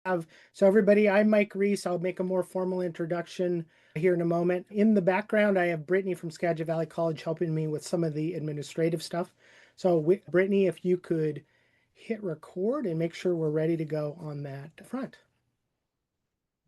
So everybody, I'm Mike Reese. I'll make a more formal introduction here in a moment. In the background, I have Brittany from Skagit Valley College helping me with some of the administrative stuff. So Brittany, if you could hit record and make sure we're ready to go on that front.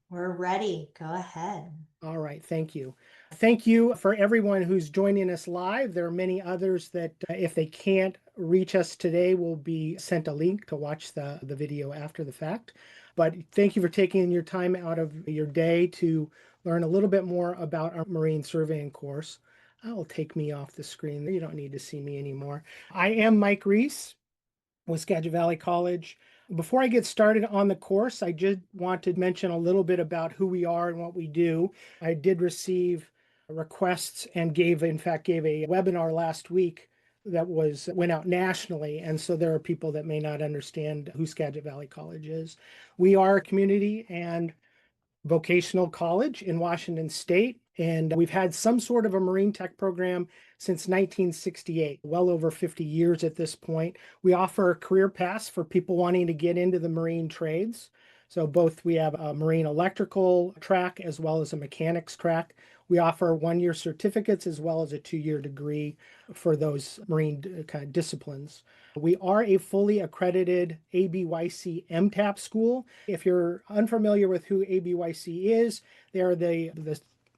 We're ready. Go ahead. All right, thank you. Thank you for everyone who's joining us live. There are many others that, if they can't reach us today, will be sent a link to watch the video after the fact. But thank you for taking your time out of your day to learn a little bit more about our marine surveying course. That will take me off the screen. You don't need to see me anymore. I am Mike Reese with Skagit Valley College. Before I get started on the course, I just want to mention a little bit about who we are and what we do. I did receive requests and in fact, gave a webinar last week that went out nationally. And so there are people that may not understand who Skagit Valley College is. We are a community and vocational college in Washington State. And we've had some sort of a marine tech program since 1968, well over 50 years at this point. We offer a career paths for people wanting to get into the marine trades. So both we have a marine electrical track as well as a mechanics track. We offer 1 year certificates as well as a 2 year degree for those marine kind of disciplines. We are a fully accredited ABYC MTAP school. If you're unfamiliar with who ABYC is, they're the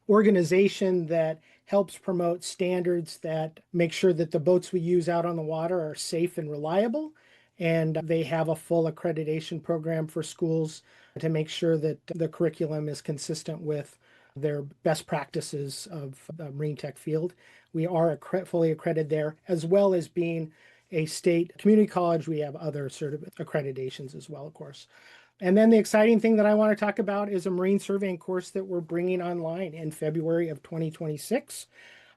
organization that helps promote standards that make sure that the boats we use out on the water are safe and reliable. And they have a full accreditation program for schools to make sure that the curriculum is consistent with their best practices of the marine tech field. We are fully accredited there, as well as being a state community college. We have other accreditations as well, of course. And then the exciting thing that I want to talk about is a marine surveying course that we're bringing online in February of 2026.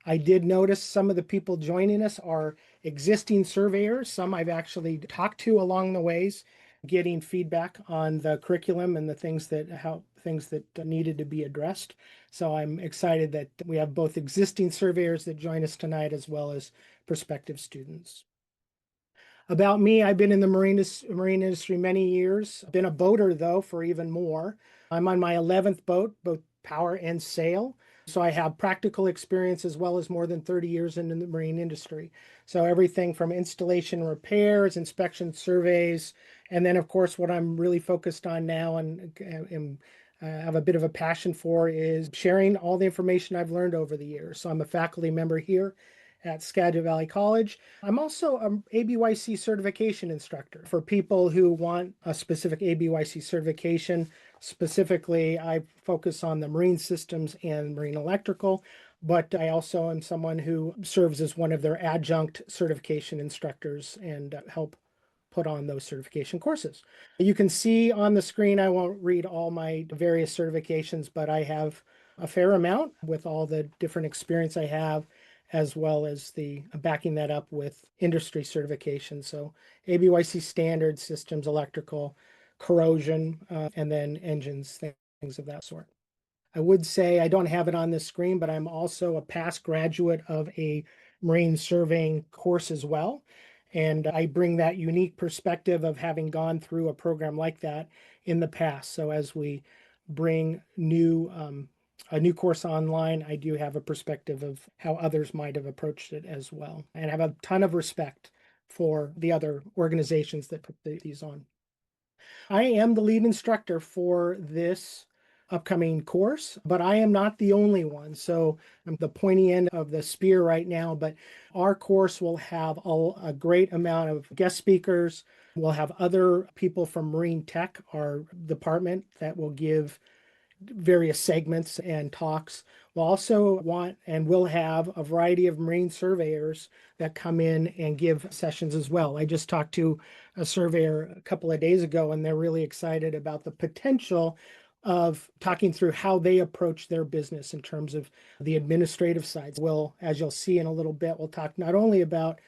I did notice some of the people joining us are existing surveyors. Some I've actually talked to along the ways, getting feedback on the curriculum and the things that needed to be addressed. So I'm excited that we have both existing surveyors that join us tonight as well as prospective students. About me, I've been in the marine industry many years. Been a boater though for even more. I'm on my 11th boat, both power and sail. So I have practical experience as well as more than 30 years in the marine industry. So everything from installation repairs, inspection surveys, and then of course what I'm really focused on now and have a bit of a passion for is sharing all the information I've learned over the years. So I'm a faculty member here at Skagit Valley College. I'm also an ABYC certification instructor for people who want a specific ABYC certification. Specifically, I focus on the marine systems and marine electrical, but I also am someone who serves as one of their adjunct certification instructors and help put on those certification courses. You can see on the screen, I won't read all my various certifications, but I have a fair amount with all the different experience I have, as well as the backing that up with industry certification. So ABYC standard systems, electrical, corrosion, and then engines, things of that sort. I would say I don't have it on this screen, but I'm also a past graduate of a marine surveying course as well. And I bring that unique perspective of having gone through a program like that in the past. So as we bring a new course online, I do have a perspective of how others might have approached it as well. And I have a ton of respect for the other organizations that put these on. I am the lead instructor for this upcoming course, but I am not the only one. So I'm the pointy end of the spear right now, but our course will have a great amount of guest speakers. We'll have other people from Marine Tech, our department, that will give various segments and talks. We'll also want and will have a variety of marine surveyors that come in and give sessions as well. I just talked to a surveyor a couple of days ago, and they're really excited about the potential of talking through how they approach their business in terms of the administrative sides. Well, as you'll see in a little bit, we'll talk not only about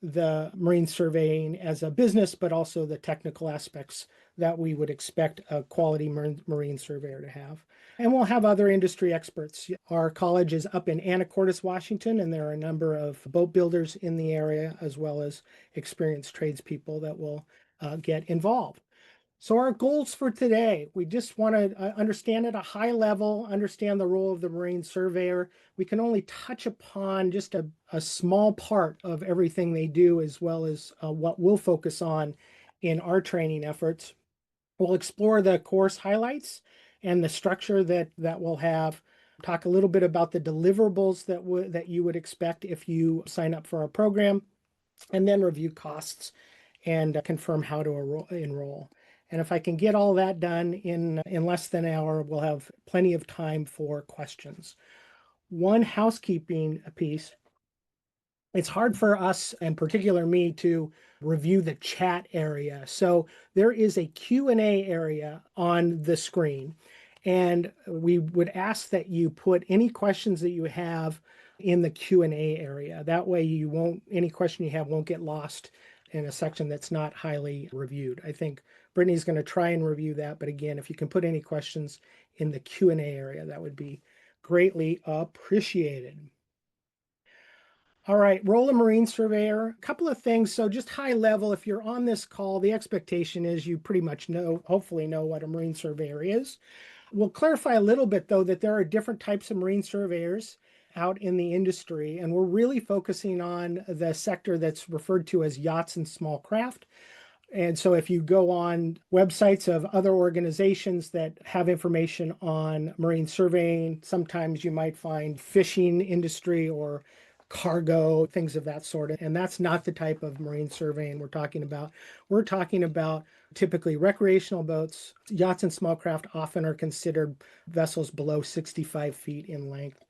the marine surveying as a business, but also the technical aspects that we would expect a quality marine surveyor to have. And we'll have other industry experts. Our college is up in Anacortes, Washington, and there are a number of boat builders in the area, as well as experienced tradespeople that will get involved. So our goals for today, we just want to understand at a high level, understand the role of the marine surveyor. We can only touch upon just a small part of everything they do, as well as what we'll focus on in our training efforts. We'll explore the course highlights and the structure that we'll have. Talk a little bit about the deliverables that you would expect if you sign up for our program, and then review costs and confirm how to enroll. And if I can get all that done in less than an hour, we'll have plenty of time for questions. One housekeeping piece: it's hard for us, in particular me, to review the chat area. So there is a Q&A area on the screen, and we would ask that you put any questions that you have in the Q&A area. That way any question you have won't get lost in a section that's not highly reviewed. I think Brittany's going to try and review that, but again, if you can put any questions in the Q&A area, that would be greatly appreciated. All right, role of marine surveyor. A couple of things. So just high level, if you're on this call, the expectation is you pretty much hopefully know what a marine surveyor is. We'll clarify a little bit, though, that there are different types of marine surveyors out in the industry, and we're really focusing on the sector that's referred to as yachts and small craft. And so if you go on websites of other organizations that have information on marine surveying, sometimes you might find fishing industry or cargo, things of that sort. And that's not the type of marine surveying we're talking about. We're talking about typically recreational boats. Yachts and small craft often are considered vessels below 65 feet in length.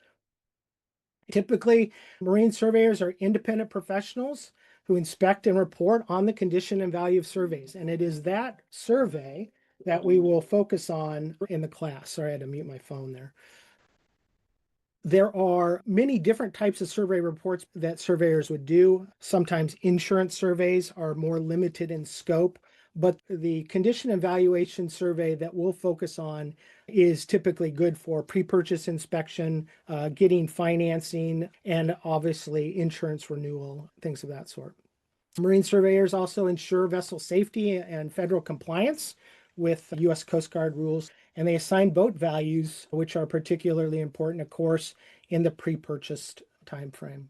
Typically, marine surveyors are independent professionals who inspect and report on the condition and value of surveys. And it is that survey that we will focus on in the class. Sorry, I had to mute my phone there. There are many different types of survey reports that surveyors would do. Sometimes insurance surveys are more limited in scope, but the condition and valuation survey that we'll focus on is typically good for pre-purchase inspection, getting financing, and obviously insurance renewal, things of that sort. Marine surveyors also ensure vessel safety and federal compliance with U.S. Coast Guard rules, and they assign boat values, which are particularly important, of course, in the pre-purchased time frame.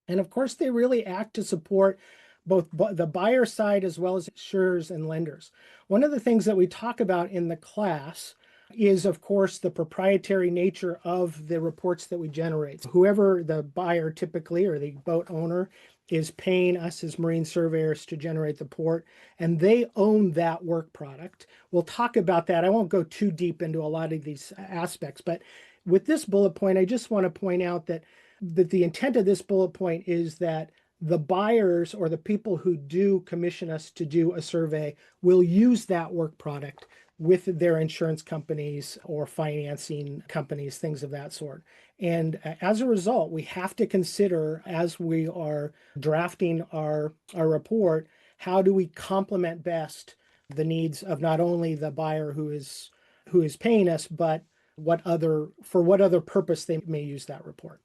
And of course, they really act to support both the buyer side as well as insurers and lenders. One of the things that we talk about in the class is, of course, the proprietary nature of the reports that we generate. Whoever the buyer typically, or the boat owner, is paying us as marine surveyors to generate the report, and they own that work product. We'll talk about that. I won't go too deep into a lot of these aspects, but with this bullet point, I just want to point out that the intent of this bullet point is that the buyers or the people who do commission us to do a survey will use that work product with their insurance companies or financing companies, things of that sort. And as a result, we have to consider, as we are drafting our report, how do we complement best the needs of not only the buyer who is paying us, but for what other purpose they may use that report.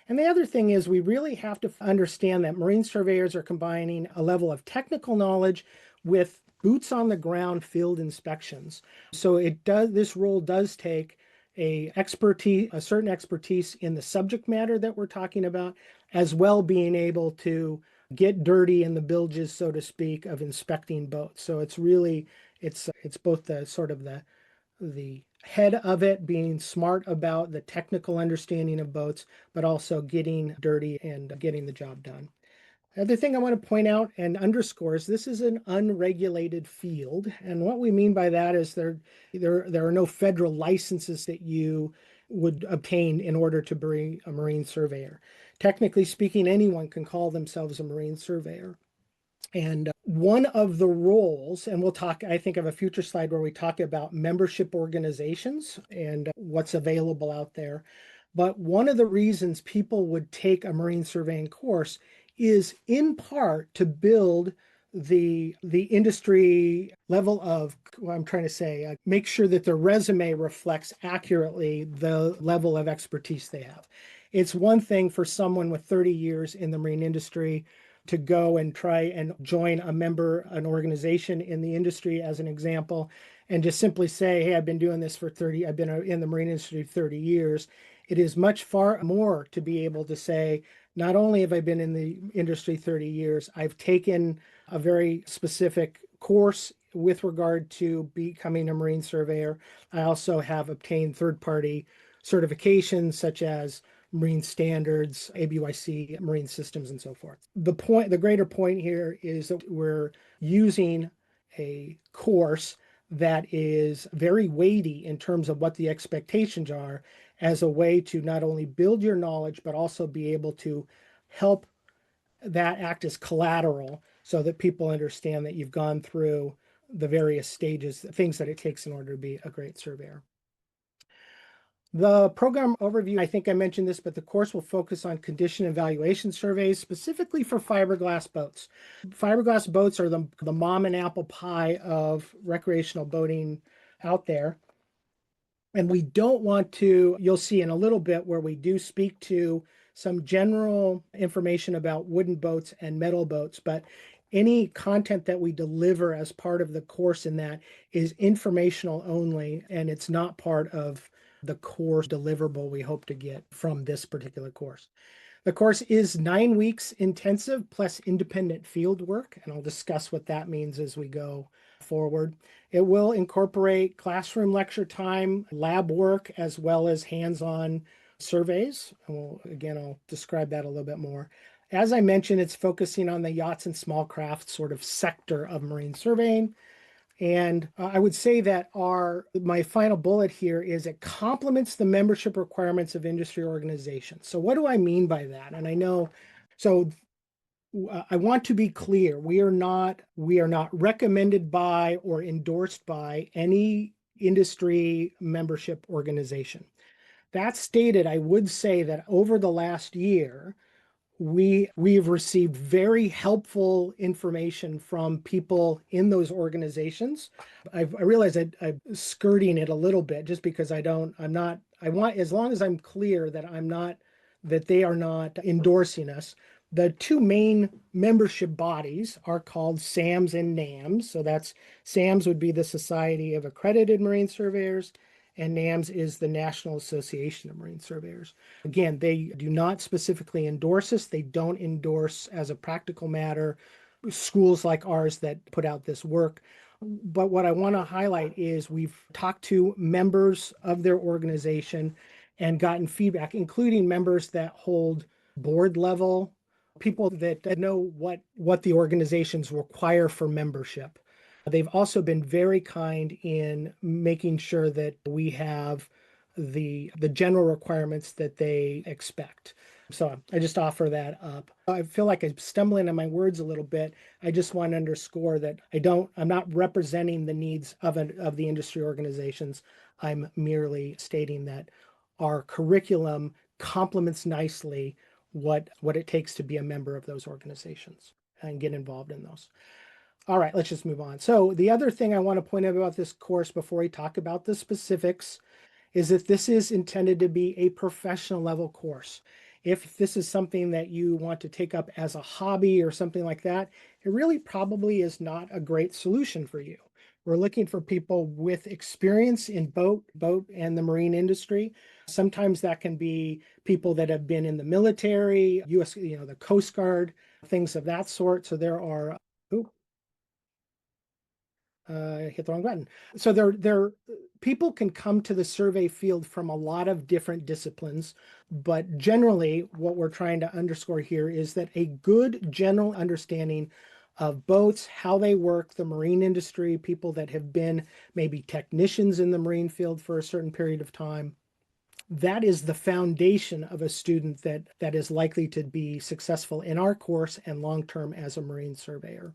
And the other thing is we really have to understand that marine surveyors are combining a level of technical knowledge with boots on the ground field inspections. So this role does take a certain expertise in the subject matter that we're talking about, as well being able to get dirty in the bilges, so to speak, of inspecting boats. So it's both the sort of the head of it, being smart about the technical understanding of boats, but also getting dirty and getting the job done. The other thing I want to point out and underscore is this is an unregulated field. And what we mean by that is there are no federal licenses that you would obtain in order to be a marine surveyor. Technically speaking, anyone can call themselves a marine surveyor. And one of the roles, and we'll talk, I think, of a future slide where we talk about membership organizations and what's available out there. But one of the reasons people would take a marine surveying course is in part to build the industry level of, what I'm trying to say, make sure that their resume reflects accurately the level of expertise they have. It's one thing for someone with 30 years in the marine industry to go and try and join an organization in the industry, as an example, and just simply say, hey, I've been doing this for 30, I've been in the marine industry 30 years. It is much far more to be able to say, not only have I been in the industry 30 years, I've taken a very specific course with regard to becoming a marine surveyor. I also have obtained third-party certifications such as marine standards, ABYC, marine systems, and so forth. The greater point here is that we're using a course that is very weighty in terms of what the expectations are as a way to not only build your knowledge, but also be able to help that act as collateral so that people understand that you've gone through the various stages, things that it takes in order to be a great surveyor. The program overview, I think I mentioned this, but the course will focus on condition evaluation surveys specifically for fiberglass boats. Fiberglass boats are the mom and apple pie of recreational boating out there. And we don't want to, you'll see in a little bit where we do speak to some general information about wooden boats and metal boats, but any content that we deliver as part of the course in that is informational only, and it's not part of the course deliverable we hope to get from this particular course. The course is 9 weeks intensive plus independent field work, and I'll discuss what that means as we go forward. It will incorporate classroom lecture time, lab work, as well as hands-on surveys. Again, I'll describe that a little bit more. As I mentioned, it's focusing on the yachts and small craft sort of sector of marine surveying. And I would say that my final bullet here is it complements the membership requirements of industry organizations. So what do I mean by that? And I know, so I want to be clear, we are not recommended by or endorsed by any industry membership organization. That stated, I would say that over the last year, we've received very helpful information from people in those organizations. I realize I'm skirting it a little bit just because I want, as long as I'm clear that they are not endorsing us. The two main membership bodies are called SAMS and NAMS. So that's SAMS would be the Society of Accredited Marine Surveyors, and NAMS is the National Association of Marine Surveyors. Again, they do not specifically endorse us. They don't endorse, as a practical matter, schools like ours that put out this work. But what I want to highlight is we've talked to members of their organization and gotten feedback, including members that hold board level, people that know what the organizations require for membership. They've also been very kind in making sure that we have the general requirements that they expect. So I just offer that up. I feel like I'm stumbling on my words a little bit. I just want to underscore that I'm not representing the needs of the industry organizations. I'm merely stating that our curriculum complements nicely what it takes to be a member of those organizations and get involved in those. All right, let's just move on. So the other thing I want to point out about this course before we talk about the specifics is that this is intended to be a professional level course. If this is something that you want to take up as a hobby or something like that, it really probably is not a great solution for you. We're looking for people with experience in boat and the marine industry. Sometimes that can be people that have been in the military, US, the Coast Guard, things of that sort. So there are, hit the wrong button. So people can come to the survey field from a lot of different disciplines, but generally what we're trying to underscore here is that a good general understanding of boats, how they work, the marine industry, people that have been maybe technicians in the marine field for a certain period of time, that is the foundation of a student that is likely to be successful in our course and long-term as a marine surveyor.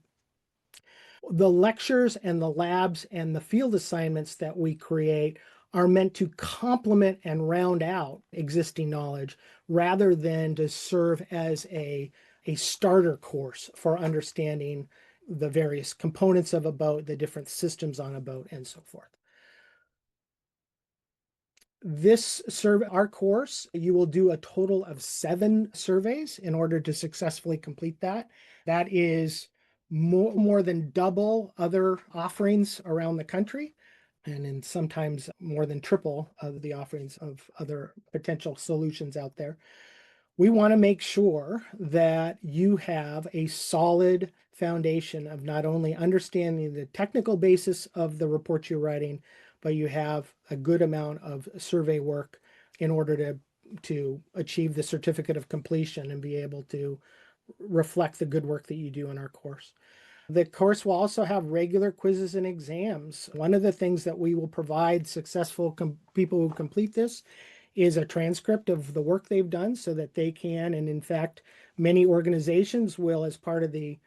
The lectures and the labs and the field assignments that we create are meant to complement and round out existing knowledge rather than to serve as a starter course for understanding the various components of a boat, the different systems on a boat, and so forth. Our course, you will do a total of 7 surveys in order to successfully complete that. That is more than double other offerings around the country, and in sometimes more than triple of the offerings of other potential solutions out there. We want to make sure that you have a solid foundation of not only understanding the technical basis of the report you're writing, but you have a good amount of survey work in order to achieve the certificate of completion and be able to reflect the good work that you do in our course. The course will also have regular quizzes and exams. One of the things that we will provide successful people who complete this is a transcript of the work they've done so that they can, and in fact, many organizations will, as part of the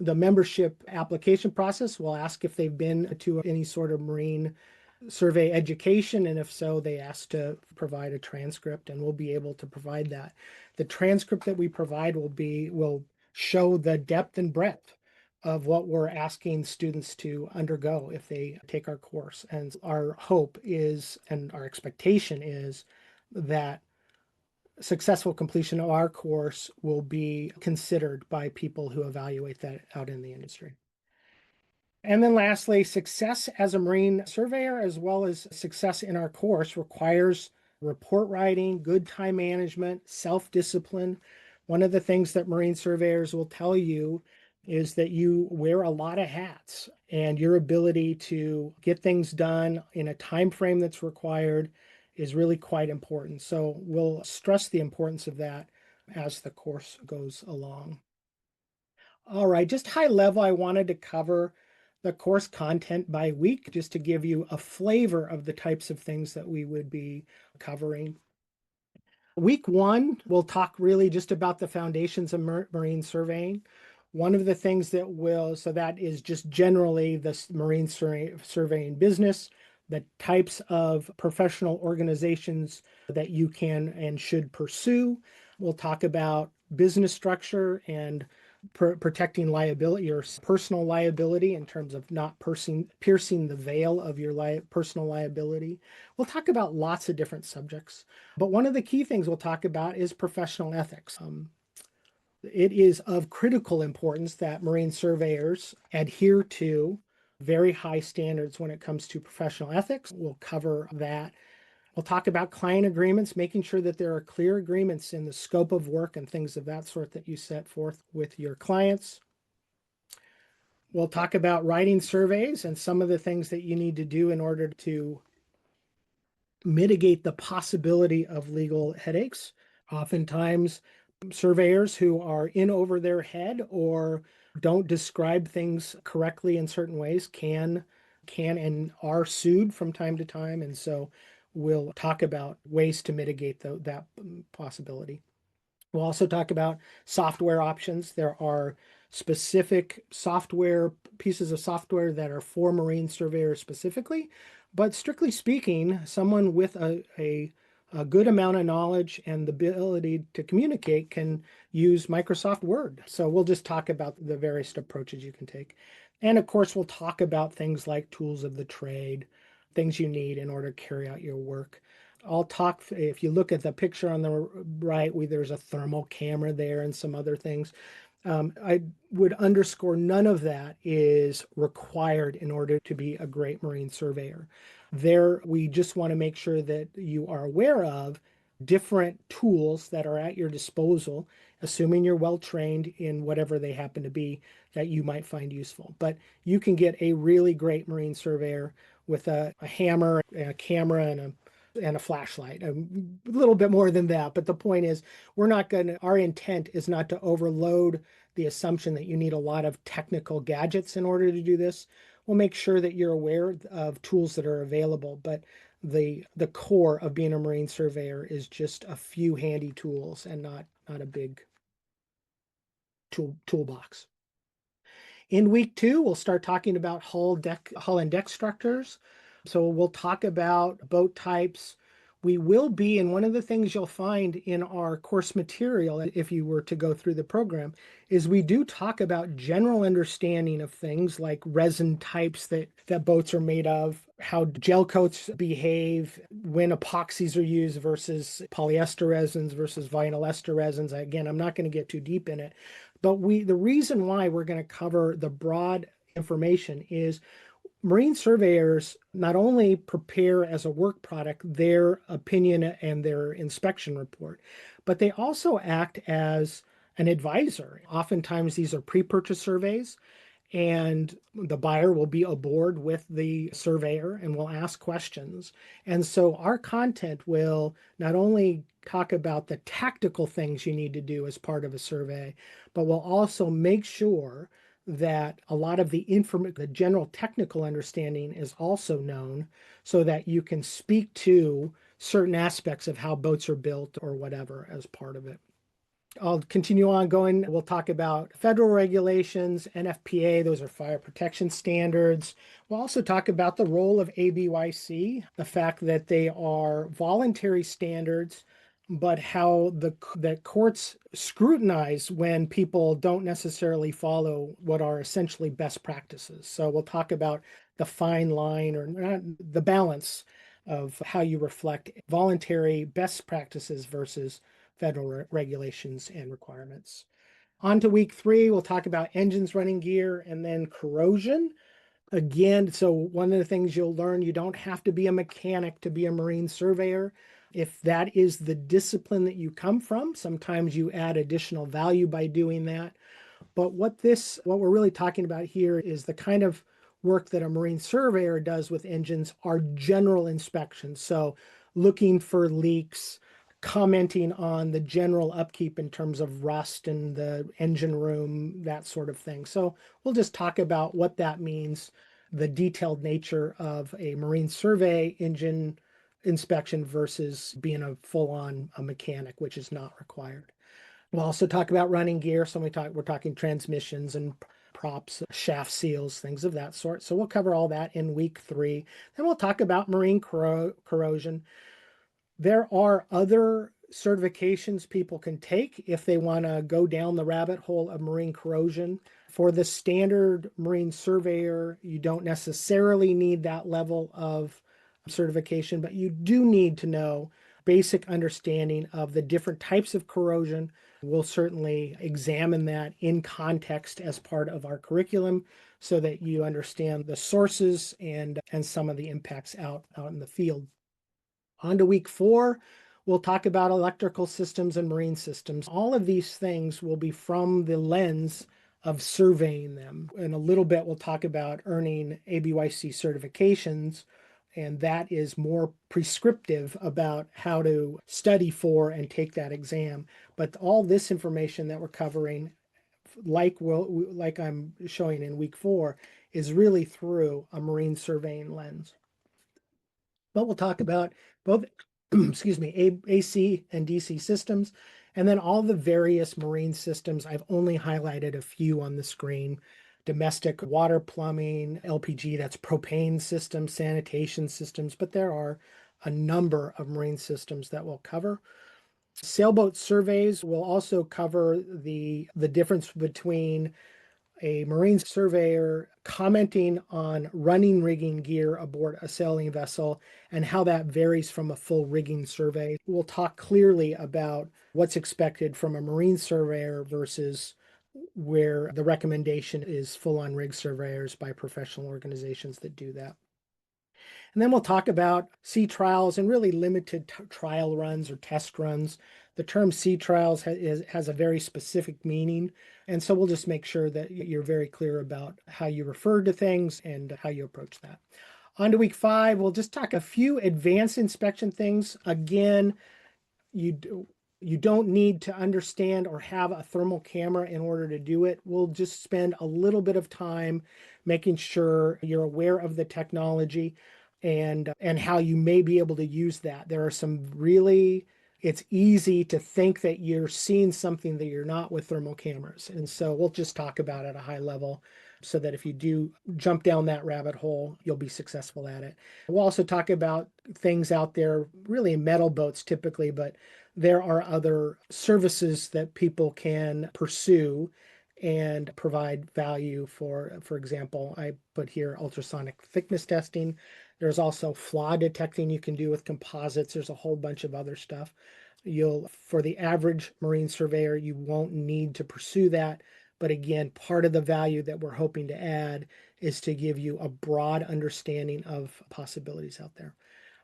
membership application process, will ask if they've been to any sort of marine survey education, and if so, they ask to provide a transcript, and we'll be able to provide that. The transcript that we provide will show the depth and breadth of what we're asking students to undergo if they take our course. And our hope is, and our expectation is, that successful completion of our course will be considered by people who evaluate that out in the industry. And then lastly, success as a marine surveyor, as well as success in our course, requires report writing, good time management, self-discipline. One of the things that marine surveyors will tell you is that you wear a lot of hats, and your ability to get things done in a time frame that's required is really quite important. So we'll stress the importance of that as the course goes along. All right, just high level, I wanted to cover the course content by week just to give you a flavor of the types of things that we would be covering. Week 1, we'll talk really just about the foundations of marine surveying. One of the things so that is just generally the marine surveying business, the types of professional organizations that you can and should pursue. We'll talk about business structure and protecting liability or personal liability in terms of not piercing the veil of your personal liability. We'll talk about lots of different subjects, but one of the key things we'll talk about is professional ethics. It is of critical importance that marine surveyors adhere to very high standards when it comes to professional ethics. We'll cover that. We'll talk about client agreements, making sure that there are clear agreements in the scope of work and things of that sort that you set forth with your clients. We'll talk about writing surveys and some of the things that you need to do in order to mitigate the possibility of legal headaches. Oftentimes, surveyors who are in over their head or don't describe things correctly in certain ways can and are sued from time to time. And so we'll talk about ways to mitigate that possibility. We'll also talk about software options. There are specific pieces of software that are for marine surveyors specifically, but strictly speaking, someone with a good amount of knowledge and the ability to communicate can use Microsoft Word. So we'll just talk about the various approaches you can take. And of course, we'll talk about things like tools of the trade, things you need in order to carry out your work. If you look at the picture on the right, there's a thermal camera there and some other things. I would underscore none of that is required in order to be a great marine surveyor. We just want to make sure that you are aware of different tools that are at your disposal, assuming you're well trained in whatever they happen to be that you might find useful. But you can get a really great marine surveyor with a hammer, and a camera, and a flashlight. A little bit more than that, but the point is, our intent is not to overload the assumption that you need a lot of technical gadgets in order to do this. We'll make sure that you're aware of tools that are available, but the core of being a marine surveyor is just a few handy tools and not a big toolbox. In week 2, we'll start talking about hull and deck structures. So we'll talk about boat types. We will be, and one of the things you'll find in our course material, if you were to go through the program, is we do talk about general understanding of things like resin types that boats are made of, how gel coats behave, when epoxies are used versus polyester resins versus vinyl ester resins. Again, I'm not going to get too deep in it, but the reason why we're going to cover the broad information is marine surveyors not only prepare as a work product their opinion and their inspection report, but they also act as an advisor. Oftentimes, these are pre purchase surveys, and the buyer will be aboard with the surveyor and will ask questions. And so, our content will not only talk about the tactical things you need to do as part of a survey, but will also make sure that a lot of the general technical understanding is also known so that you can speak to certain aspects of how boats are built or whatever as part of it. I'll continue on going. We'll talk about federal regulations, NFPA, those are fire protection standards. We'll also talk about the role of ABYC, the fact that they are voluntary standards, but how that courts scrutinize when people don't necessarily follow what are essentially best practices. So we'll talk about the fine line or not, the balance of how you reflect voluntary best practices versus federal regulations and requirements. On to week 3, we'll talk about engines, running gear, and then corrosion. Again, so one of the things you'll learn, you don't have to be a mechanic to be a marine surveyor. If that is the discipline that you come from, sometimes you add additional value by doing that. But what we're really talking about here is the kind of work that a marine surveyor does with engines are general inspections. So looking for leaks, commenting on the general upkeep in terms of rust in the engine room, that sort of thing. So we'll just talk about what that means, the detailed nature of a marine survey engine inspection versus being a full-on a mechanic, which is not required. We'll also talk about running gear. So we're talking transmissions and props, shaft seals, things of that sort. So we'll cover all that in week 3. Then we'll talk about marine corrosion. There are other certifications people can take if they want to go down the rabbit hole of marine corrosion. For the standard marine surveyor, you don't necessarily need that level of certification, but you do need to know basic understanding of the different types of corrosion. We'll certainly examine that in context as part of our curriculum so that you understand the sources and some of the impacts out in the field. On to week 4, we'll talk about electrical systems and marine systems. All of these things will be from the lens of surveying them. In a little bit, we'll talk about earning ABYC certifications, and that is more prescriptive about how to study for and take that exam. But all this information that we're covering, like I'm showing in week 4, is really through a marine surveying lens. But we'll talk about both, excuse me, AC and DC systems, and then all the various marine systems. I've only highlighted a few on the screen. Domestic water plumbing, LPG, that's propane systems, sanitation systems, but there are a number of marine systems that we'll cover. Sailboat surveys will also cover the difference between a marine surveyor commenting on running rigging gear aboard a sailing vessel and how that varies from a full rigging survey. We'll talk clearly about what's expected from a marine surveyor versus where the recommendation is full-on rig surveyors by professional organizations that do that. And then we'll talk about sea trials and really limited trial runs or test runs. The term sea trials has a very specific meaning. And so we'll just make sure that you're very clear about how you refer to things and how you approach that. On to week 5, we'll just talk a few advanced inspection things. Again, you don't need to understand or have a thermal camera in order to do it. We'll just spend a little bit of time making sure you're aware of the technology and how you may be able to use that. There are some it's easy to think that you're seeing something that you're not with thermal cameras. And so we'll just talk about at a high level so that if you do jump down that rabbit hole, you'll be successful at it. We'll also talk about things out there, really metal boats typically, but there are other services that people can pursue and provide value for. For example, I put here ultrasonic thickness testing. There's also flaw detecting you can do with composites. There's a whole bunch of other stuff. For the average marine surveyor, you won't need to pursue that. But again, part of the value that we're hoping to add is to give you a broad understanding of possibilities out there.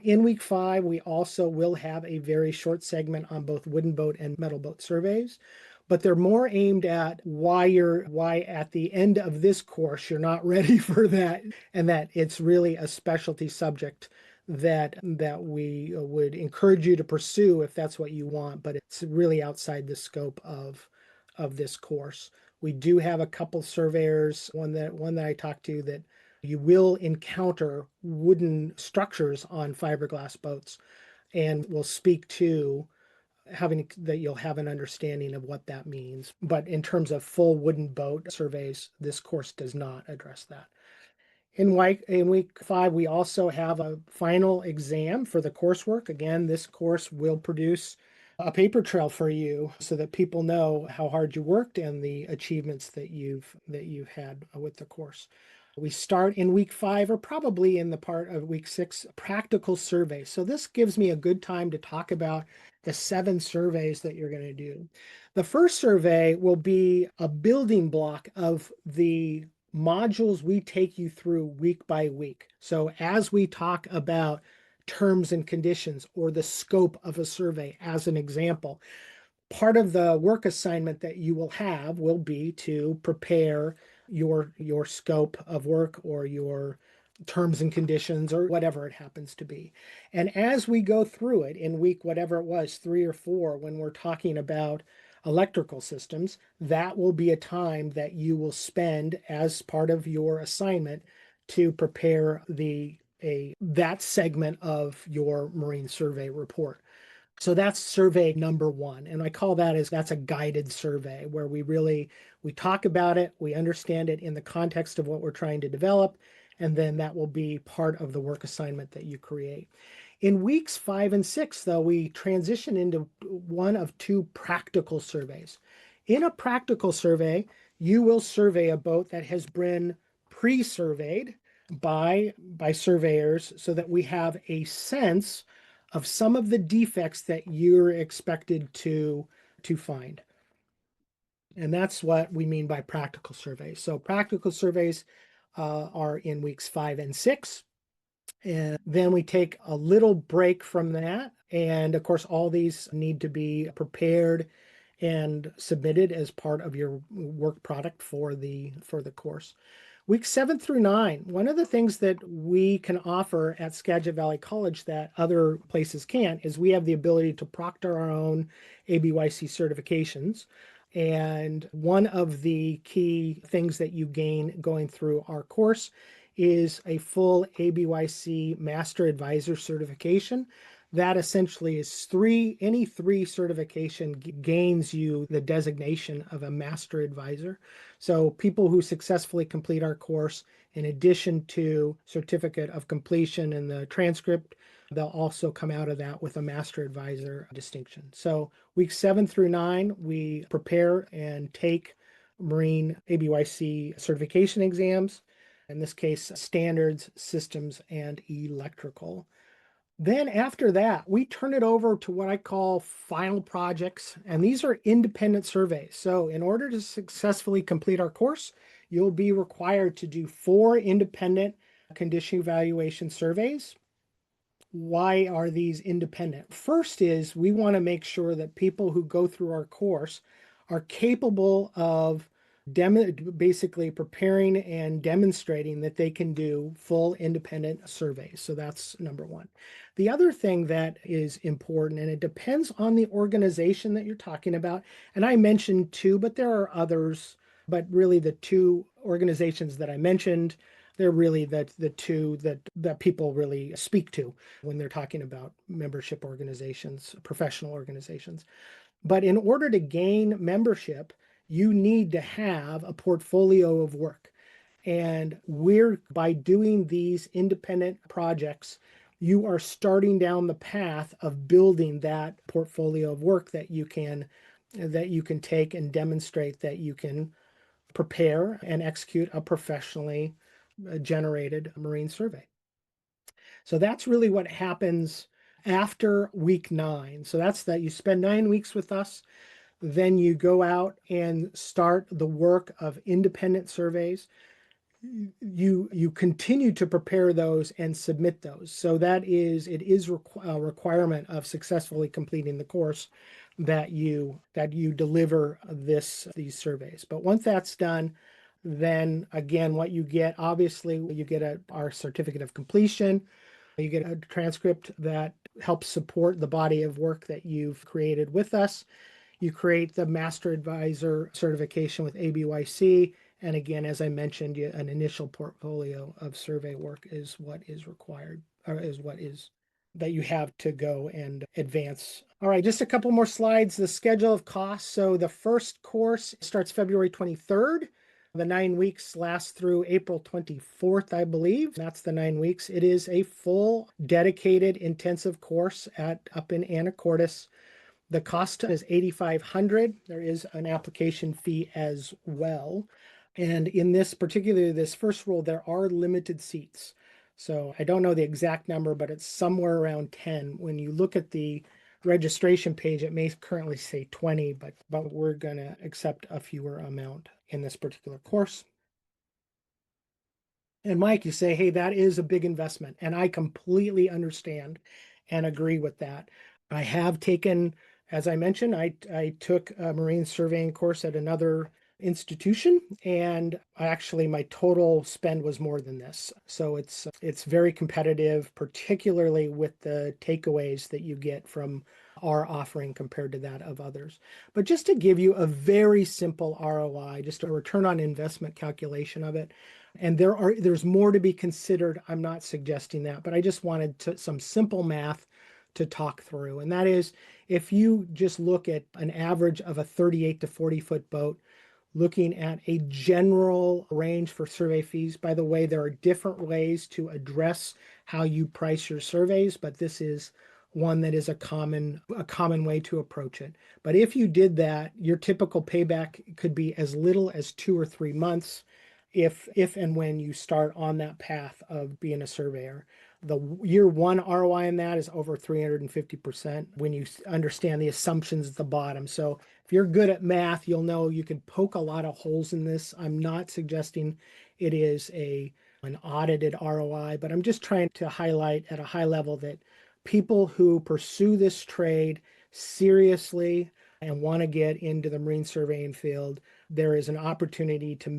In week 5, we also will have a very short segment on both wooden boat and metal boat surveys, but they're more aimed at why at the end of this course you're not ready for that, and that it's really a specialty subject that we would encourage you to pursue if that's what you want, but it's really outside the scope of this course. We do have a couple surveyors, one that I talked to, that you will encounter wooden structures on fiberglass boats, and we'll speak to having that you'll have an understanding of what that means. But in terms of full wooden boat surveys, this course does not address that. In week 5, we also have a final exam for the coursework. Again, this course will produce a paper trail for you so that people know how hard you worked and the achievements that you've had with the course. We start in week 5, or probably in the part of week 6, practical surveys. So this gives me a good time to talk about the 7 surveys that you're going to do. The first survey will be a building block of the modules we take you through week by week. So as we talk about terms and conditions or the scope of a survey, as an example, part of the work assignment that you will have will be to prepare your scope of work or your terms and conditions or whatever it happens to be. And as we go through it in week, whatever it was, 3 or 4, when we're talking about electrical systems, that will be a time that you will spend as part of your assignment to prepare that segment of your marine survey report. So that's survey number 1. And I call that's a guided survey where we talk about it, we understand it in the context of what we're trying to develop, and then that will be part of the work assignment that you create. In weeks 5 and 6, though, we transition into one of 2 practical surveys. In a practical survey, you will survey a boat that has been pre-surveyed by surveyors so that we have a sense of some of the defects that you're expected to find. And that's what we mean by practical surveys. So practical surveys are in weeks 5 and 6. And then we take a little break from that. And of course, all these need to be prepared and submitted as part of your work product for the course. Week 7 through 9, one of the things that we can offer at Skagit Valley College that other places can't is we have the ability to proctor our own ABYC certifications. And one of the key things that you gain going through our course is a full ABYC Master Advisor certification. That essentially is any 3 certification gains you the designation of a Master Advisor. So people who successfully complete our course, in addition to certificate of completion and the transcript, they'll also come out of that with a Master Advisor distinction. So weeks 7 through 9, we prepare and take Marine ABYC certification exams. In this case, standards, systems, and electrical. Then after that, we turn it over to what I call final projects, and these are independent surveys. So in order to successfully complete our course, you'll be required to do 4 independent condition evaluation surveys. Why are these independent? First is we want to make sure that people who go through our course are capable of basically preparing and demonstrating that they can do full independent surveys. So that's number 1. The other thing that is important, and it depends on the organization that you're talking about, and I mentioned 2, but there are others, but really the 2 organizations that I mentioned, they're really the 2 that people really speak to when they're talking about membership organizations, professional organizations. But in order to gain membership, you need to have a portfolio of work. And by doing these independent projects, you are starting down the path of building that portfolio of work that you can take and demonstrate that you can prepare and execute a professionally generated marine survey. So that's really what happens after week 9. So that's that you spend 9 weeks with us, then you go out and start the work of independent surveys. You continue to prepare those and submit those. So it is a requirement of successfully completing the course that you deliver these surveys. But once that's done, then again, what you get, obviously, you get our certificate of completion. You get a transcript that helps support the body of work that you've created with us. You create the Master Advisor certification with ABYC. And again, as I mentioned, an initial portfolio of survey work is what is required, or is what is that you have to go and advance. All right, just a couple more slides. The schedule of costs. So the first course starts February 23rd. The 9 weeks last through April 24th, I believe. That's the 9 weeks. It is a full, dedicated, intensive course up in Anacortes. The cost is $8,500. There is an application fee as well. And in this first role, there are limited seats. So I don't know the exact number, but it's somewhere around 10. When you look at the registration page, it may currently say 20, but we're going to accept a fewer amount in this particular course. And Mike, you say, hey, that is a big investment. And I completely understand and agree with that. I have taken, as I mentioned, I took a marine surveying course at another institution, and actually my total spend was more than this. So it's very competitive, particularly with the takeaways that you get from our offering compared to that of others. But just to give you a very simple ROI, just a return on investment calculation of it, and there's more to be considered. I'm not suggesting that, but I just wanted some simple math to talk through. And that is, if you just look at an average of a 38 to 40 foot boat, looking at a general range for survey fees. By the way, there are different ways to address how you price your surveys, but this is one that is a common way to approach it. But if you did that, your typical payback could be as little as 2 or 3 months if and when you start on that path of being a surveyor. The year 1 ROI in that is over 350% when you understand the assumptions at the bottom. So if you're good at math, you'll know you can poke a lot of holes in this. I'm not suggesting it is an audited ROI, but I'm just trying to highlight at a high level that people who pursue this trade seriously and want to get into the marine surveying field, there is an opportunity to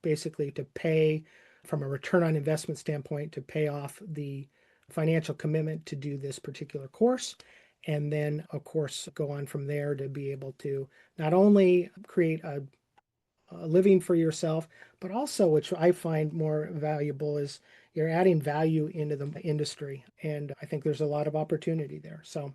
basically to pay from a return on investment standpoint, to pay off the financial commitment to do this particular course. And then, of course, go on from there to be able to not only create a living for yourself, but also, which I find more valuable, is you're adding value into the industry. And I think there's a lot of opportunity there. So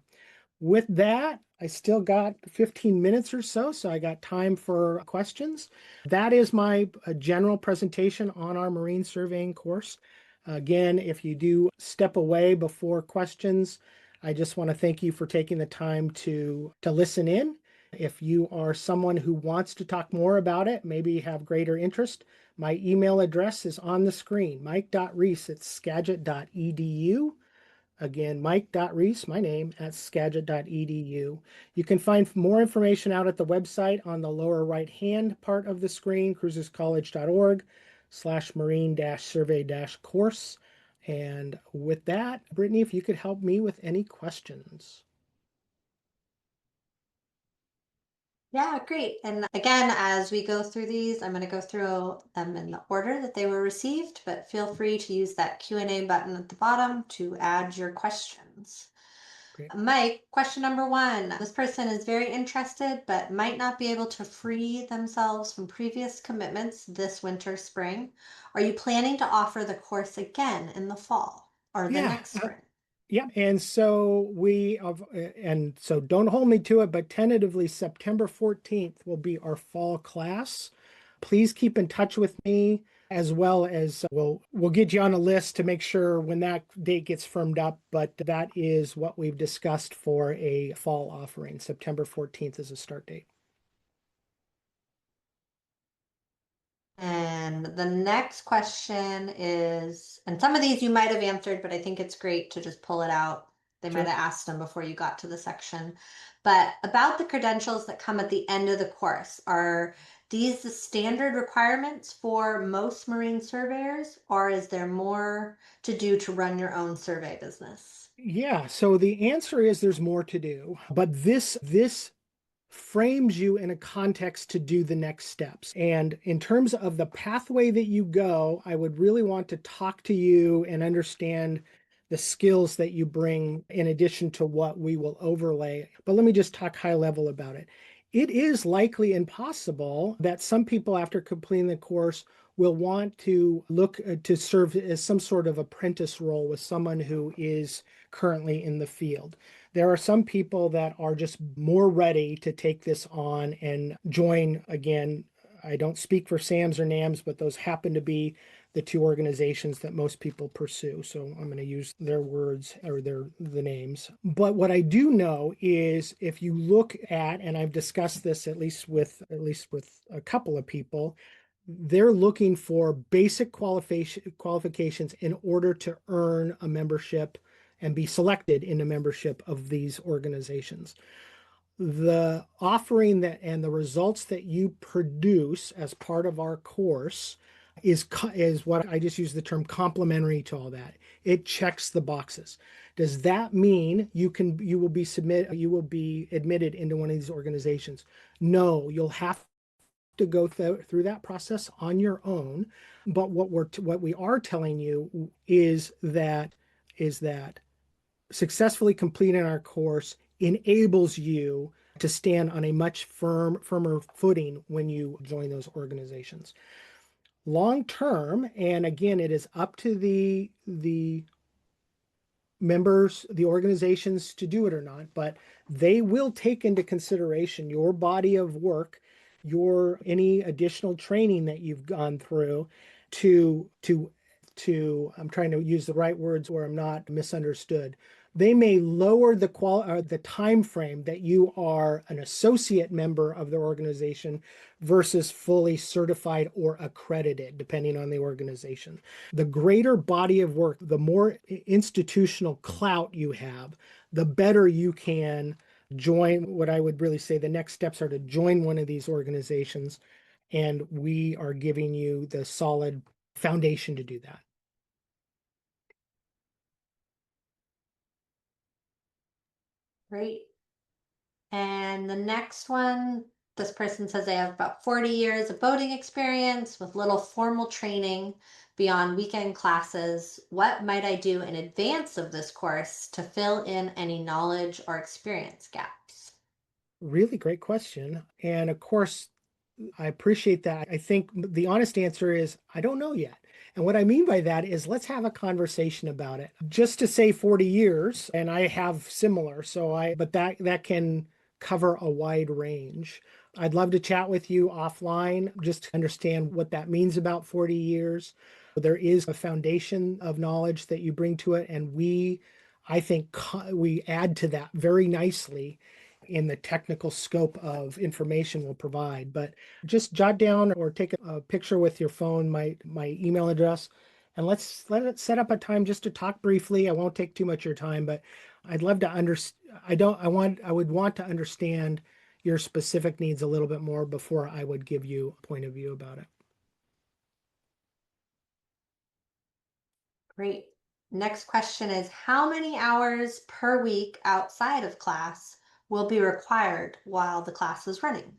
with that, I still got 15 minutes or so I got time for questions. That is my general presentation on our marine surveying course. Again, if you do step away before questions, I just want to thank you for taking the time to listen in. If you are someone who wants to talk more about it, maybe have greater interest, my email address is on the screen, mike.reese@skagit.edu. Again, mike.reese, my name, at skagit.edu. You can find more information out at the website on the lower right-hand part of the screen, cruisescollege.org/marine-survey-course. And with that, Brittany, if you could help me with any questions. Yeah, great. And again, as we go through these, I'm going to go through them in the order that they were received, but feel free to use that Q&A button at the bottom to add your questions. Great. Mike, question number 1. This person is very interested, but might not be able to free themselves from previous commitments this winter, spring. Are you planning to offer the course again in the fall or the Yeah. next spring? Yeah, and so don't hold me to it, but tentatively September 14th will be our fall class. Please keep in touch with me. as well as we'll get you on a list to make sure when that date gets firmed up. But that is what we've discussed for a fall offering. September 14th is a start date. And the next question is, and some of these you might have answered, but I think it's great to just pull it out. They might Sure. have asked them before you got to the section. But about the credentials that come at the end of the course, are these the standard requirements for most marine surveyors, or is there more to do to run your own survey business? Yeah, so the answer is there's more to do, but this frames you in a context to do the next steps. And in terms of the pathway that you go, I would really want to talk to you and understand the skills that you bring in addition to what we will overlay. But let me just talk high level about it. It is likely and possible that some people, after completing the course, will want to look to serve as some sort of apprentice role with someone who is currently in the field. There are some people that are just more ready to take this on and join again. I don't speak for SAMS or NAMS, but those happen to be the two organizations that most people pursue. So I'm going to use their words or the names. But what I do know is if you look at, and I've discussed this at least with a couple of people, they're looking for basic qualifications in order to earn a membership and be selected in a membership of these organizations. The offering that and the results that you produce as part of our course is what I just use the term complementary to all that. It checks the boxes. Does that mean you will be admitted into one of these organizations? No, you'll have to go through that process on your own. But what we are telling you is that successfully completing our course enables you to stand on a much firmer footing when you join those organizations. Long term, and again, it is up to the members, the organizations to do it or not, but they will take into consideration your body of work, your any additional training that you've gone through to I'm trying to use the right words where I'm not misunderstood. They may lower the time frame that you are an associate member of their organization versus fully certified or accredited, depending on the organization. The greater body of work, the more institutional clout you have, the better you can join. What I would really say the next steps are to join one of these organizations, and we are giving you the solid foundation to do that. Great. And the next one, this person says they have about 40 years of boating experience with little formal training beyond weekend classes. What might I do in advance of this course to fill in any knowledge or experience gaps? Really great question. And of course, I appreciate that. I think the honest answer is I don't know yet. And what I mean by that is let's have a conversation about it. Just to say 40 years, and I have similar, but that can cover a wide range. I'd love to chat with you offline just to understand what that means about 40 years. There is a foundation of knowledge that you bring to it, and I think we add to that very nicely in the technical scope of information we'll provide. But just jot down or take a picture with your phone, my email address, and let it set up a time just to talk briefly. I won't take too much of your time, but I'd love to I would want to understand your specific needs a little bit more before I would give you a point of view about it. Great. Next question is, how many hours per week outside of class will be required while the class is running?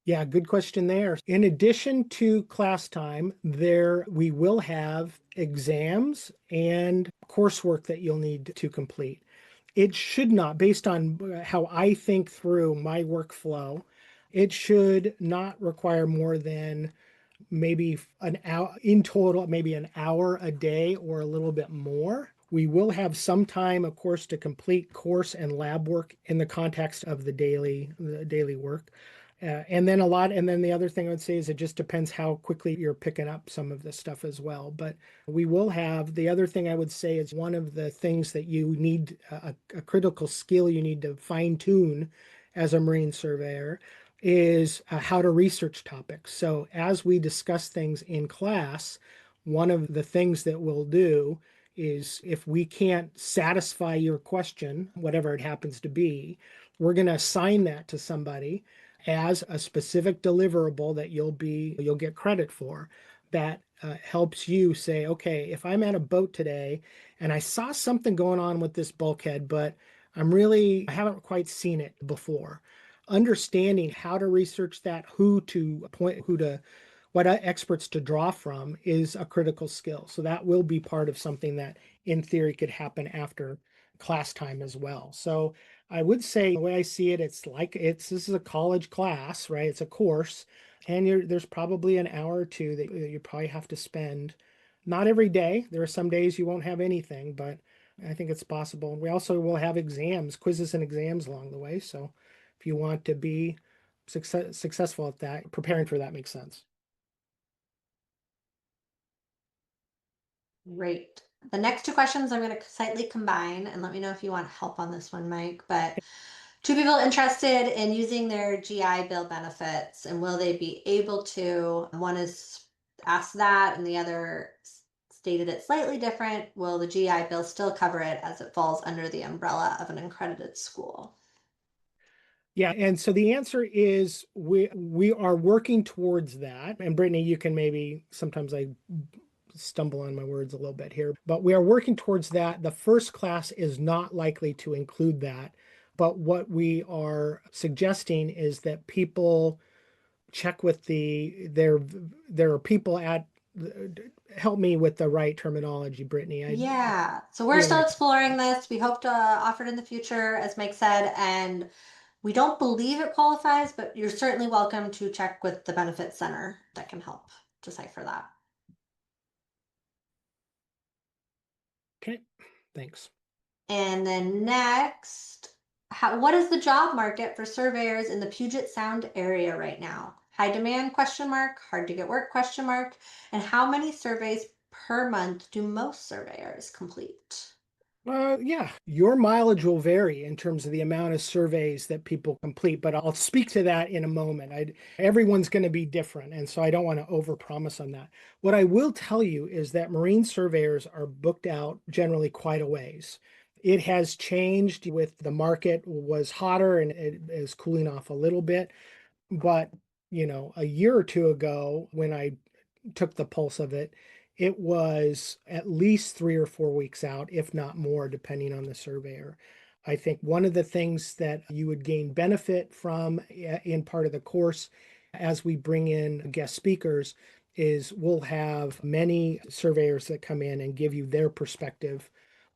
Yeah, good question there. In addition to class time, there we will have exams and coursework that you'll need to complete. It should not, based on how I think through my workflow, it should not require more than maybe an hour in total, maybe an hour a day or a little bit more. We will have some time, of course, to complete course and lab work in the context of the daily work. And then the other thing I would say is it just depends how quickly you're picking up some of this stuff as well. But we will have the other thing I would say is one of the things that you need a critical skill you need to fine tune as a marine surveyor is how to research topics. So as we discuss things in class, one of the things that we'll do is if we can't satisfy your question, whatever it happens to be, we're going to assign that to somebody as a specific deliverable that you'll get credit for that helps you say, okay, if I'm at a boat today and I saw something going on with this bulkhead, but I haven't quite seen it before. Understanding how to research that, what experts to draw from is a critical skill. So that will be part of something that in theory could happen after class time as well. So I would say the way I see it, this is a college class, right? It's a course, and there's probably an hour or two that you probably have to spend. Not every day. There are some days you won't have anything, but I think it's possible. We also will have exams, quizzes and exams along the way. So if you want to be successful at that, preparing for that makes sense. Great. The next two questions I'm going to slightly combine, and let me know if you want help on this one, Mike. But two people interested in using their GI Bill benefits, and will they be able to? One is asked that, and the other stated it slightly different. Will the GI Bill still cover it as it falls under the umbrella of an accredited school? Yeah, and so the answer is we are working towards that. And Brittany, you can maybe sometimes I stumble on my words a little bit here, but we are working towards that. The first class is not likely to include that, but what we are suggesting is that people check with there are people at help me with the right terminology, Brittany. Yeah, so we're Feel still like exploring this. We hope to offer it in the future, as Mike said, and we don't believe it qualifies, but you're certainly welcome to check with the benefit center that can help decipher that. okay, thanks. And then next, what is the job market for surveyors in the Puget Sound area right now? High demand question mark, hard to get work question mark, and how many surveys per month do most surveyors complete? Yeah, your mileage will vary in terms of the amount of surveys that people complete, but I'll speak to that in a moment. Everyone's going to be different, and so I don't want to overpromise on that. What I will tell you is that marine surveyors are booked out generally quite a ways. It has changed with the market was hotter and it is cooling off a little bit, but a year or two ago when I took the pulse of it, it was at least 3 or 4 weeks out, if not more, depending on the surveyor. I think one of the things that you would gain benefit from in part of the course as we bring in guest speakers is we'll have many surveyors that come in and give you their perspective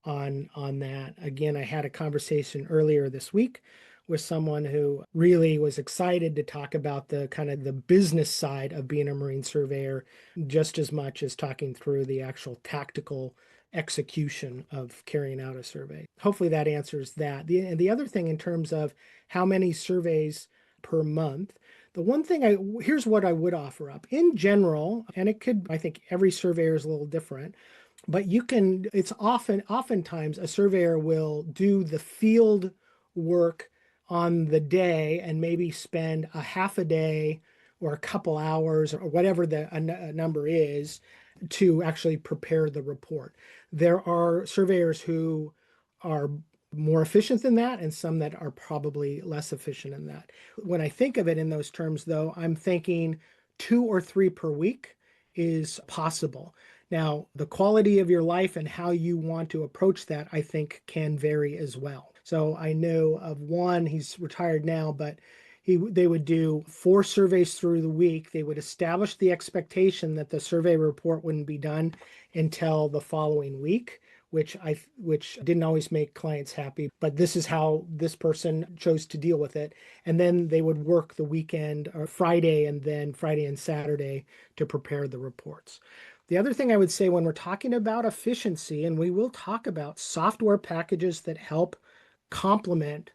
on that. Again, I had a conversation earlier this week with someone who really was excited to talk about the kind of the business side of being a marine surveyor just as much as talking through the actual tactical execution of carrying out a survey. Hopefully that answers that. The other thing in terms of how many surveys per month, here's what I would offer up. In general, and I think every surveyor is a little different, but oftentimes a surveyor will do the field work on the day and maybe spend a half a day or a couple hours or whatever the number is to actually prepare the report. There are surveyors who are more efficient than that and some that are probably less efficient in that. When I think of it in those terms, though, I'm thinking 2 or 3 per week is possible. Now, the quality of your life and how you want to approach that, I think, can vary as well. So I know of one, he's retired now, but they would do 4 surveys through the week. They would establish the expectation that the survey report wouldn't be done until the following week, which didn't always make clients happy, but this is how this person chose to deal with it. And then they would work the weekend or Friday and then Friday and Saturday to prepare the reports. The other thing I would say when we're talking about efficiency, and we will talk about software packages that help complement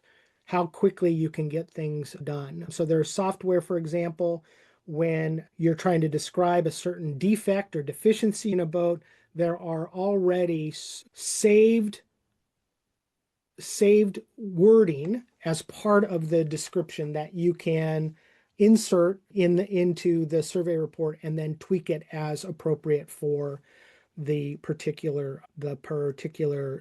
how quickly you can get things done. So there's software, for example, when you're trying to describe a certain defect or deficiency in a boat, there are already saved wording as part of the description that you can insert into the survey report and then tweak it as appropriate for the particular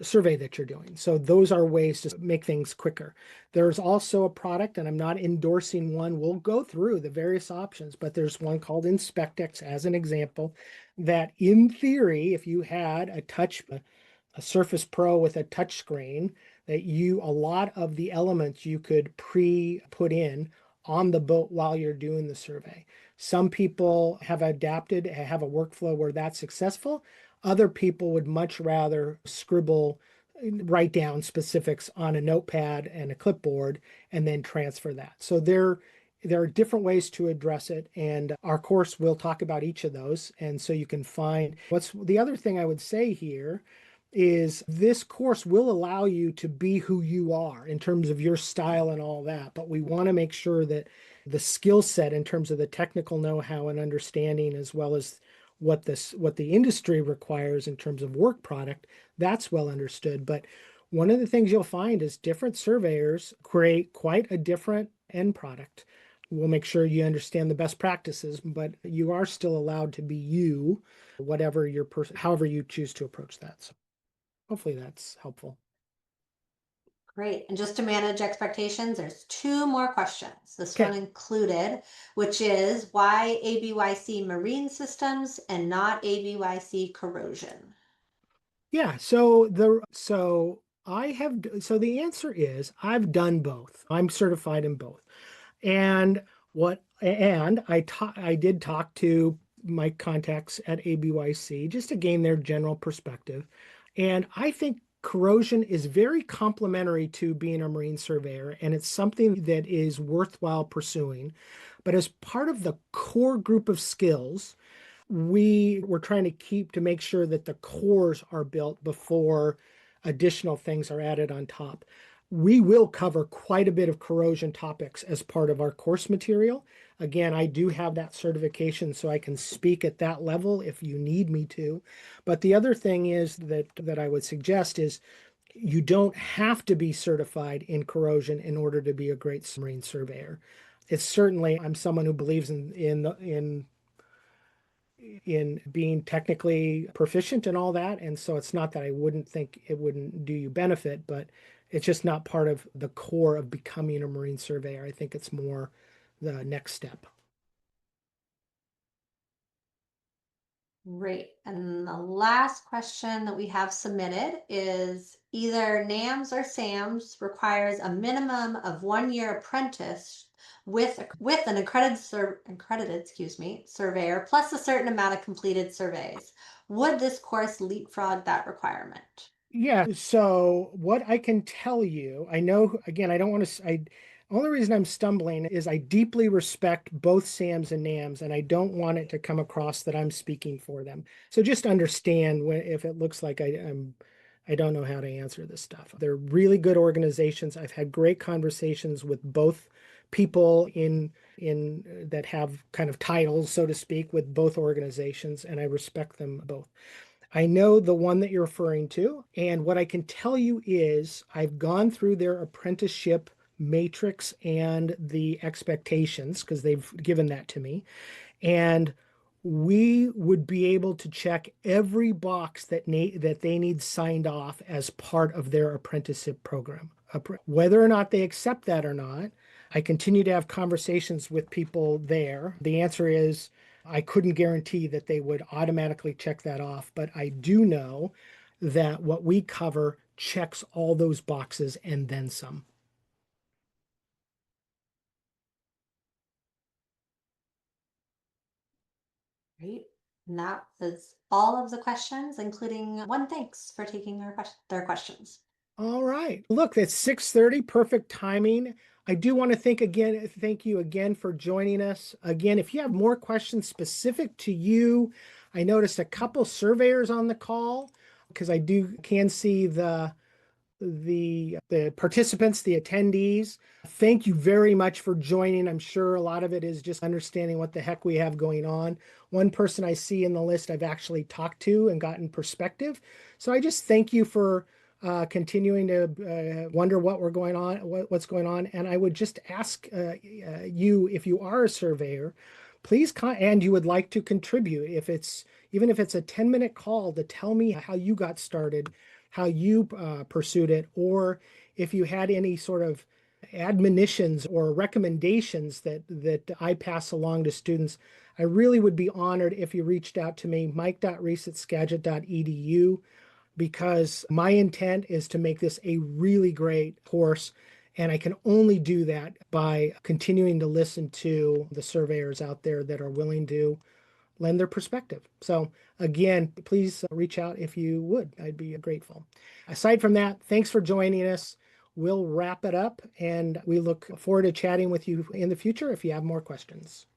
survey that you're doing. So those are ways to make things quicker. There's also a product, and I'm not endorsing one. We'll go through the various options, but there's one called Inspectex as an example that in theory, if you had a Surface Pro with a touch screen, that a lot of the elements you could put in on the boat while you're doing the survey. Some people have adapted, have a workflow where that's successful. Other people would much rather write down specifics on a notepad and a clipboard and then transfer that. So there are different ways to address it, and our course will talk about each of those. And so you can find what's the other thing I would say here is this course will allow you to be who you are in terms of your style and all that. But we want to make sure that the skill set in terms of the technical know-how and understanding, as well as what the industry requires in terms of work product, that's well understood. But one of the things you'll find is different surveyors create quite a different end product. We'll make sure you understand the best practices, but you are still allowed to be you, however you choose to approach that. So hopefully that's helpful. Great. And just to manage expectations, there's two more questions, this one Okay. included, which is why ABYC marine systems and not ABYC corrosion? Yeah. So the answer is I've done both. I'm certified in both. And I did talk to my contacts at ABYC just to gain their general perspective. And I think corrosion is very complementary to being a marine surveyor, and it's something that is worthwhile pursuing. But as part of the core group of skills, we were trying to make sure that the cores are built before additional things are added on top. We will cover quite a bit of corrosion topics as part of our course material. Again, I do have that certification, so I can speak at that level if you need me to. But the other thing is that I would suggest is you don't have to be certified in corrosion in order to be a great marine surveyor. It's certainly, I'm someone who believes in being technically proficient and all that. And so it's not that I wouldn't think it wouldn't do you benefit, but it's just not part of the core of becoming a marine surveyor. I think it's more the next step. Great. And the last question that we have submitted is either NAMS or SAMS requires a minimum of 1 year apprentice with an accredited surveyor plus a certain amount of completed surveys. Would this course leapfrog that requirement? Yeah, so what I can tell you, I know, again, I don't want to, only reason I'm stumbling is I deeply respect both SAMs and NAMs, and I don't want it to come across that I'm speaking for them. So just understand if it looks like I don't know how to answer this stuff. They're really good organizations. I've had great conversations with both people in that have kind of titles, so to speak, with both organizations, and I respect them both. I know the one that you're referring to, and what I can tell you is I've gone through their apprenticeship matrix and the expectations because they've given that to me. And we would be able to check every box that they need signed off as part of their apprenticeship program. Whether or not they accept that or not, I continue to have conversations with people there. The answer is I couldn't guarantee that they would automatically check that off, but I do know that what we cover checks all those boxes and then some. Great. And that is all of the questions, including one thanks for taking their questions. All right. Look, it's 6:30, perfect timing. I do want to thank you again for joining us. Again, if you have more questions specific to you, I noticed a couple surveyors on the call because I can see the participants, the attendees. Thank you very much for joining. I'm sure a lot of it is just understanding what the heck we have going on. One person I see in the list I've actually talked to and gotten perspective. So I just thank you for continuing to wonder what we're going on, what's going on. And I would just ask you, if you are a surveyor, please and you would like to contribute, if it's even if it's a 10-minute call to tell me how you got started, how you pursued it, or if you had any sort of admonitions or recommendations that I pass along to students. I really would be honored if you reached out to me, mike.reese@skagit.edu, because my intent is to make this a really great course. And I can only do that by continuing to listen to the surveyors out there that are willing to lend their perspective. So again, please reach out if you would. I'd be grateful. Aside from that, thanks for joining us. We'll wrap it up, and we look forward to chatting with you in the future if you have more questions.